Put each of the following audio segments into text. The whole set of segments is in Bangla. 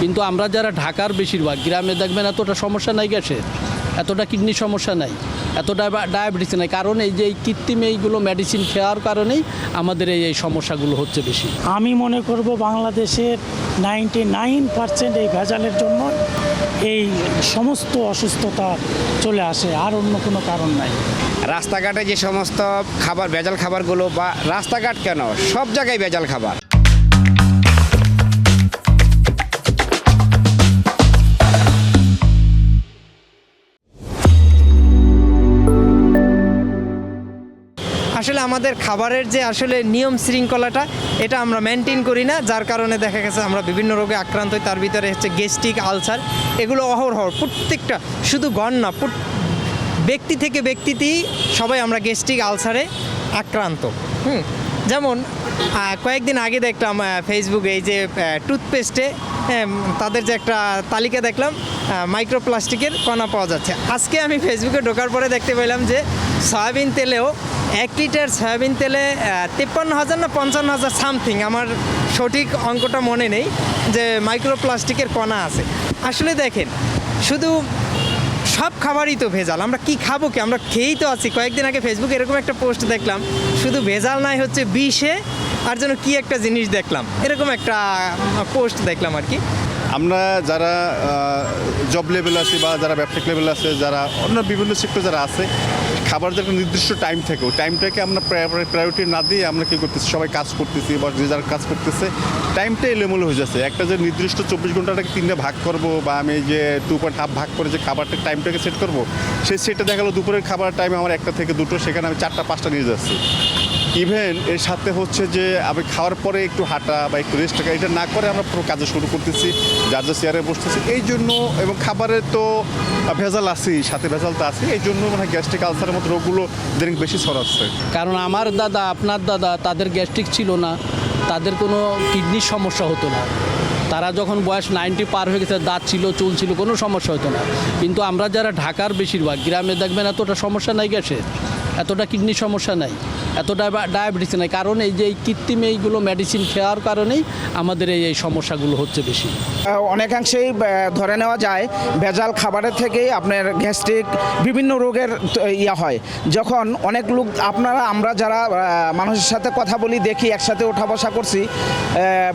কিন্তু আমরা যারা ঢাকার বেশিরভাগ গ্রামে দেখবেন এতটা সমস্যা নাই গ্যাসের, এতটা কিডনি সমস্যা নাই, এতটা ডায়াবেটিস নাই, কারণ এই যে এই কৃত্রিম এইগুলো মেডিসিন খাওয়ার কারণেই আমাদের এই সমস্যাগুলো হচ্ছে বেশি। আমি মনে করব বাংলাদেশের 99% এই ভেজালের জন্য এই সমস্ত অসুস্থতা চলে আসে, আর অন্য কোনো কারণ নাই। রাস্তাঘাটে যে সমস্ত খাবার ভেজাল খাবারগুলো, বা রাস্তাঘাট কেন সব জায়গায় ভেজাল খাবার। আসলে আমাদের খাবারের যে আসলে নিয়ম শৃঙ্খলাটা এটা আমরা মেনটেন করি না, যার কারণে দেখা গেছে আমরা বিভিন্ন রোগে আক্রান্ত হই। তার ভিতরে হচ্ছে গ্যাস্ট্রিক আলসার, এগুলো অহরহ প্রত্যেকটা, শুধু গণ না, ব্যক্তি থেকে ব্যক্তিতেই সবাই আমরা গ্যাস্ট্রিক আলসারে আক্রান্ত। যেমন কয়েকদিন আগে দেখলাম ফেসবুকে এই যে টুথপেস্টে তাদের যে একটা তালিকা দেখলাম, মাইক্রোপ্লাস্টিকের কণা পাওয়া যাচ্ছে। আজকে আমি ফেসবুকে ঢোকার পরে দেখতে পেলাম যে সয়াবিন তেলেও 1 লিটার সয়াবিন তেলে 53,000 না 55,000 সামথিং, আমার সঠিক অঙ্কটা মনে নেই, যে মাইক্রোপ্লাস্টিকের কণা আছে। আসলে দেখেন, শুধু সব খাবারই তো ভেজাল, আমরা কি খাবো কি, আমরা খেয়েই তো আছি। কয়েকদিন আগে ফেসবুকে এরকম একটা পোস্ট দেখলাম, শুধু ভেজাল নাই হচ্ছে বিষে, আর যেন কি একটা জিনিস দেখলাম, এরকম একটা পোস্ট দেখলাম আর কি। আমরা যারা জব লেভেল আছে বা যারা ব্যবসায়িক লেভেল আছে, যারা অন্য বিভিন্ন সেক্টর যারা আছে, খাবার যে একটা নির্দিষ্ট টাইম থাকে, ওই টাইমটাকে আমরা প্রায়োরিটি না দিয়ে আমরা কী করতেছি, সবাই কাজ করতেছি বা যে যারা কাজ করতেছে, টাইমটা এলোমেলো হয়ে যাচ্ছে। একটা যে নির্দিষ্ট 24 ঘন্টাটাকে 3 ভাগ করব, বা আমি যে 2.5 ভাগ করে যে খাবারটা টাইমটাকে সেট করব, সেই সেটটা দেখা গেলো দুপুরের খাবার টাইম আমার 1টা থেকে 2টো, সেখানে আমি 4টা 5টা নিয়ে যাচ্ছি। ইভেন এর সাথে হচ্ছে যে আমি খাওয়ার পরে একটু হাঁটা বা একটু রেস্ট টাকা, এটা না করে আমরা পুরো কাজে শুরু করতেছি, যার যা চেয়ারে বসতেছি। এই জন্য, এবং খাবারের তো ভেজাল আছেই, সাথে ভেজাল তো আছে, এই জন্য মানে গ্যাস্ট্রিক আলসারের মতো রোগগুলো দিন বেশি ছড়াচ্ছে। কারণ আমার দাদা, আপনার দাদা, তাদের গ্যাস্ট্রিক ছিল না, তাদের কোনো কিডনির সমস্যা হতো না। তারা যখন বয়স 90 পার হয়ে গেছে, দাঁত ছিল, চুল ছিল, কোনো সমস্যা হতো না। কিন্তু আমরা যারা ঢাকার বেশিরভাগ গ্রামে দেখবেন এতটা সমস্যা নাই গ্যাসের, এতটা কিডনির সমস্যা নাই, এতটা ডায়াবেটিস নাই, কারণ এই যে এই কৃত্রিম এইগুলো মেডিসিন খাওয়ার কারণেই আমাদের এই সমস্যাগুলো হচ্ছে বেশি। অনেকাংশেই ধরে নেওয়া যায় ভেজাল খাবারের থেকেই আপনার গ্যাস্ট্রিক বিভিন্ন রোগের হয়। যখন অনেক লোক, আমরা যারা মানুষের সাথে কথা বলি, দেখি একসাথে ওঠা বসা করছি,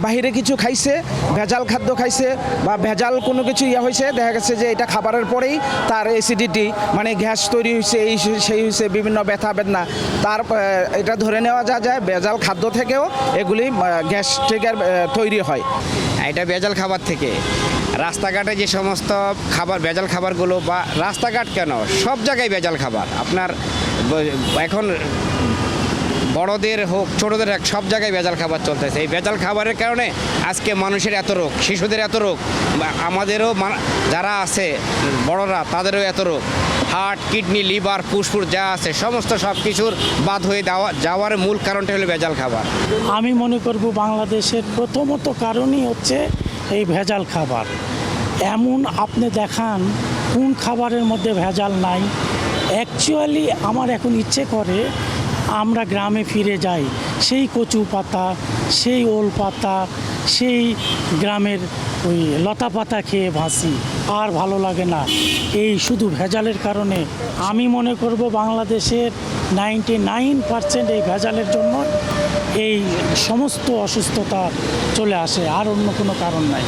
বাহিরে কিছু খাইছে, ভেজাল খাদ্য খাইছে বা ভেজাল কোনো কিছু হয়েছে, দেখা গেছে যে এটা খাবারের পরেই তার অ্যাসিডিটি, মানে গ্যাস তৈরি হয়েছে, এই সেই হয়েছে, বিভিন্ন ব্যথা বেদনা, তার এটা ধরে নেওয়া যায় ভেজাল খাদ্য থেকেও এগুলি গ্যাস্ট্রিকের তৈরি হয়। এটা ভেজাল খাবার থেকে। রাস্তাঘাটে যে সমস্ত খাবার ভেজাল খাবারগুলো, বা রাস্তাঘাট কেন সব জায়গায় ভেজাল খাবার। আপনার এখন বড়দের হোক ছোটদের হোক, সব জায়গায় ভেজাল খাবার চলতেছে। এই ভেজাল খাবারের কারণে আজকে মানুষের এত রোগ, শিশুদের এত রোগ, আমাদেরও যারা আছে বড়রা তাদেরও এত রোগ। হার্ট, কিডনি, লিভার, ফুসফুস যা আছে সমস্ত সব কিছুর বাদ হয়ে যাওয়ার মূল কারণটা হলো ভেজাল খাবার। আমি মনে করব বাংলাদেশের প্রথমত কারণই হচ্ছে এই ভেজাল খাবার। এমন আপনি দেখান কোন খাবারের মধ্যে ভেজাল নাই। অ্যাকচুয়ালি আমার এখন ইচ্ছে করে আমরা গ্রামে ফিরে যাই, সেই কচু পাতা, সেই ওল পাতা, সেই গ্রামের ওই লতা পাতা খেয়ে ভাসি, আর ভালো লাগে না এই শুধু ভেজালের কারণে। আমি মনে করব বাংলাদেশের 99% এই ভেজালের জন্য এই সমস্ত অসুস্থতা চলে আসে, আর অন্য কোনো কারণ নাই।